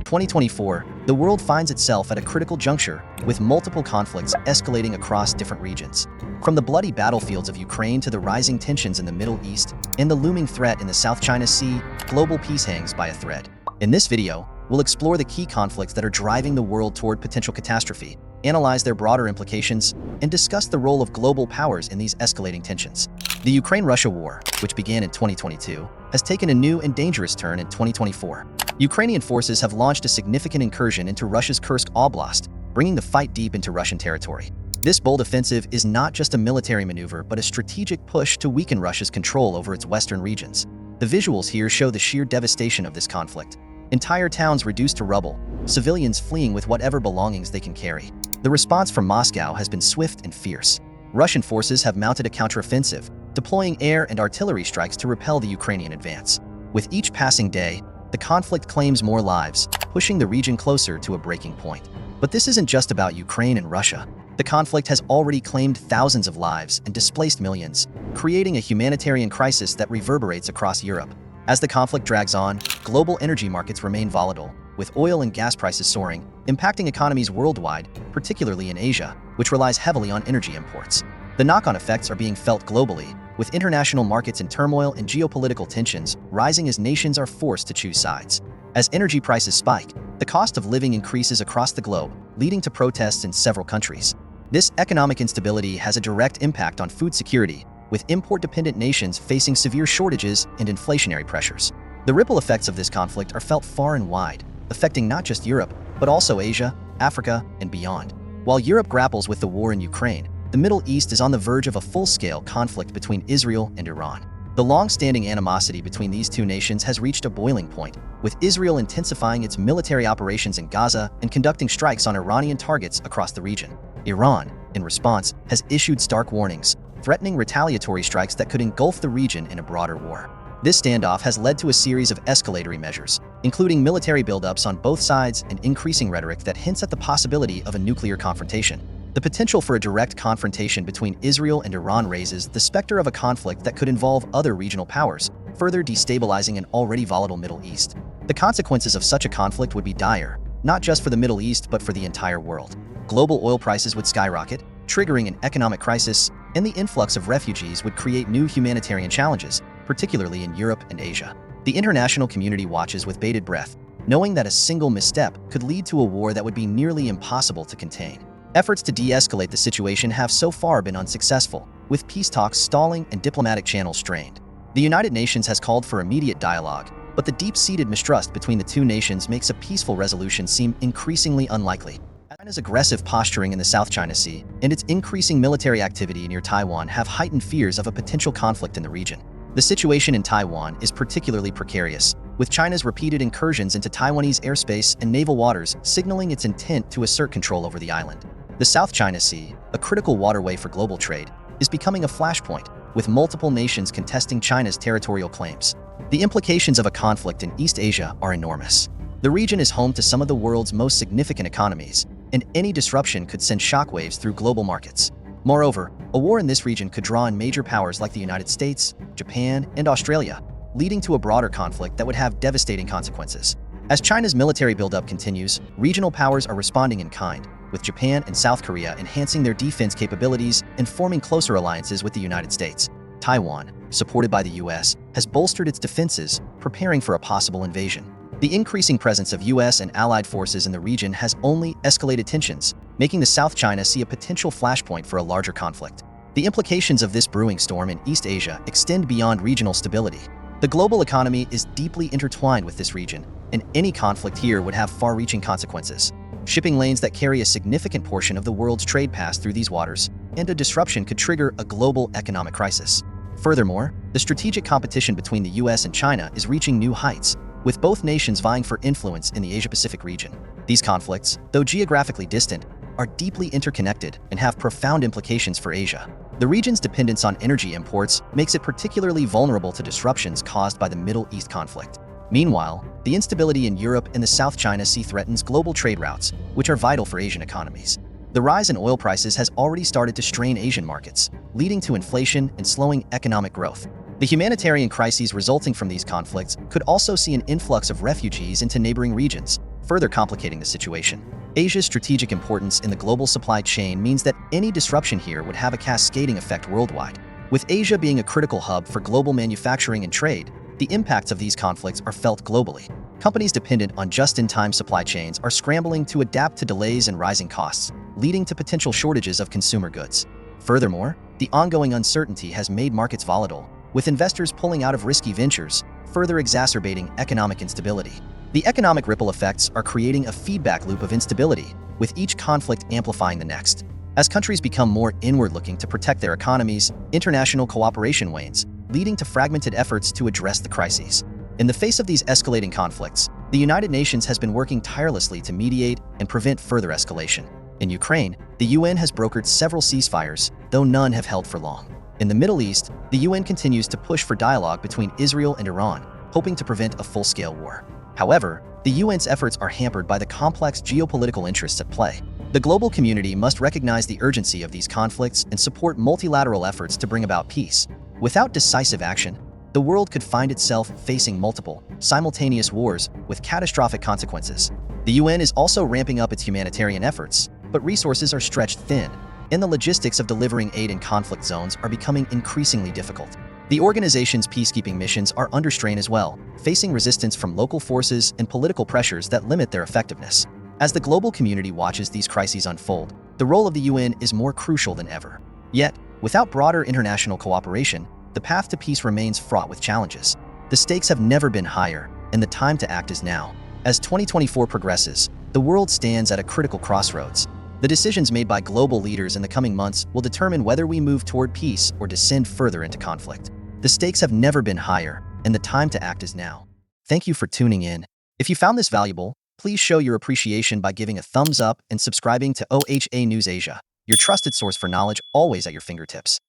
2024, the world finds itself at a critical juncture, with multiple conflicts escalating across different regions. From the bloody battlefields of Ukraine to the rising tensions in the Middle East and the looming threat in the South China Sea, global peace hangs by a thread. In this video, we'll explore the key conflicts that are driving the world toward potential catastrophe, analyze their broader implications, and discuss the role of global powers in these escalating tensions. The Ukraine-Russia war, which began in 2022, has taken a new and dangerous turn in 2024. Ukrainian forces have launched a significant incursion into Russia's Kursk Oblast, bringing the fight deep into Russian territory. This bold offensive is not just a military maneuver but a strategic push to weaken Russia's control over its western regions. The visuals here show the sheer devastation of this conflict. Entire towns reduced to rubble, civilians fleeing with whatever belongings they can carry. The response from Moscow has been swift and fierce. Russian forces have mounted a counteroffensive, deploying air and artillery strikes to repel the Ukrainian advance. With each passing day, the conflict claims more lives, pushing the region closer to a breaking point. But this isn't just about Ukraine and Russia. The conflict has already claimed thousands of lives and displaced millions, creating a humanitarian crisis that reverberates across Europe. As the conflict drags on, global energy markets remain volatile, with oil and gas prices soaring, impacting economies worldwide, particularly in Asia, which relies heavily on energy imports. The knock-on effects are being felt globally, with international markets in turmoil and geopolitical tensions rising as nations are forced to choose sides. As energy prices spike, the cost of living increases across the globe, leading to protests in several countries. This economic instability has a direct impact on food security, with import-dependent nations facing severe shortages and inflationary pressures. The ripple effects of this conflict are felt far and wide, affecting not just Europe, but also Asia, Africa, and beyond. While Europe grapples with the war in Ukraine, the Middle East is on the verge of a full-scale conflict between Israel and Iran. The long-standing animosity between these two nations has reached a boiling point, with Israel intensifying its military operations in Gaza and conducting strikes on Iranian targets across the region. Iran, in response, has issued stark warnings, threatening retaliatory strikes that could engulf the region in a broader war. This standoff has led to a series of escalatory measures, including military buildups on both sides and increasing rhetoric that hints at the possibility of a nuclear confrontation. The potential for a direct confrontation between Israel and Iran raises the specter of a conflict that could involve other regional powers, further destabilizing an already volatile Middle East. The consequences of such a conflict would be dire, not just for the Middle East but for the entire world. Global oil prices would skyrocket, triggering an economic crisis, and the influx of refugees would create new humanitarian challenges, particularly in Europe and Asia. The international community watches with bated breath, knowing that a single misstep could lead to a war that would be nearly impossible to contain. Efforts to de-escalate the situation have so far been unsuccessful, with peace talks stalling and diplomatic channels strained. The United Nations has called for immediate dialogue, but the deep-seated mistrust between the two nations makes a peaceful resolution seem increasingly unlikely. China's aggressive posturing in the South China Sea and its increasing military activity near Taiwan have heightened fears of a potential conflict in the region. The situation in Taiwan is particularly precarious, with China's repeated incursions into Taiwanese airspace and naval waters signaling its intent to assert control over the island. The South China Sea, a critical waterway for global trade, is becoming a flashpoint, with multiple nations contesting China's territorial claims. The implications of a conflict in East Asia are enormous. The region is home to some of the world's most significant economies, and any disruption could send shockwaves through global markets. Moreover, a war in this region could draw in major powers like the United States, Japan, and Australia, leading to a broader conflict that would have devastating consequences. As China's military buildup continues, regional powers are responding in kind, with Japan and South Korea enhancing their defense capabilities and forming closer alliances with the United States. Taiwan, supported by the US, has bolstered its defenses, preparing for a possible invasion. The increasing presence of US and allied forces in the region has only escalated tensions, making the South China Sea a potential flashpoint for a larger conflict. The implications of this brewing storm in East Asia extend beyond regional stability. The global economy is deeply intertwined with this region, and any conflict here would have far-reaching consequences. Shipping lanes that carry a significant portion of the world's trade pass through these waters, and a disruption could trigger a global economic crisis. Furthermore, the strategic competition between the US and China is reaching new heights, with both nations vying for influence in the Asia-Pacific region. These conflicts, though geographically distant, are deeply interconnected and have profound implications for Asia. The region's dependence on energy imports makes it particularly vulnerable to disruptions caused by the Middle East conflict. Meanwhile, the instability in Europe and the South China Sea threatens global trade routes, which are vital for Asian economies. The rise in oil prices has already started to strain Asian markets, leading to inflation and slowing economic growth. The humanitarian crises resulting from these conflicts could also see an influx of refugees into neighboring regions, further complicating the situation. Asia's strategic importance in the global supply chain means that any disruption here would have a cascading effect worldwide. With Asia being a critical hub for global manufacturing and trade, the impacts of these conflicts are felt globally. Companies dependent on just-in-time supply chains are scrambling to adapt to delays and rising costs, leading to potential shortages of consumer goods. Furthermore, the ongoing uncertainty has made markets volatile, with investors pulling out of risky ventures, further exacerbating economic instability. The economic ripple effects are creating a feedback loop of instability, with each conflict amplifying the next. As countries become more inward-looking to protect their economies, international cooperation wanes, leading to fragmented efforts to address the crises. In the face of these escalating conflicts, the United Nations has been working tirelessly to mediate and prevent further escalation. In Ukraine, the UN has brokered several ceasefires, though none have held for long. In the Middle East, the UN continues to push for dialogue between Israel and Iran, hoping to prevent a full-scale war. However, the UN's efforts are hampered by the complex geopolitical interests at play. The global community must recognize the urgency of these conflicts and support multilateral efforts to bring about peace. Without decisive action, the world could find itself facing multiple, simultaneous wars with catastrophic consequences. The UN is also ramping up its humanitarian efforts, but resources are stretched thin, and the logistics of delivering aid in conflict zones are becoming increasingly difficult. The organization's peacekeeping missions are under strain as well, facing resistance from local forces and political pressures that limit their effectiveness. As the global community watches these crises unfold, the role of the UN is more crucial than ever. Yet, without broader international cooperation, the path to peace remains fraught with challenges. The stakes have never been higher, and the time to act is now. As 2024 progresses, the world stands at a critical crossroads. The decisions made by global leaders in the coming months will determine whether we move toward peace or descend further into conflict. The stakes have never been higher, and the time to act is now. Thank you for tuning in. If you found this valuable, please show your appreciation by giving a thumbs up and subscribing to OHA News Asia, your trusted source for knowledge always at your fingertips.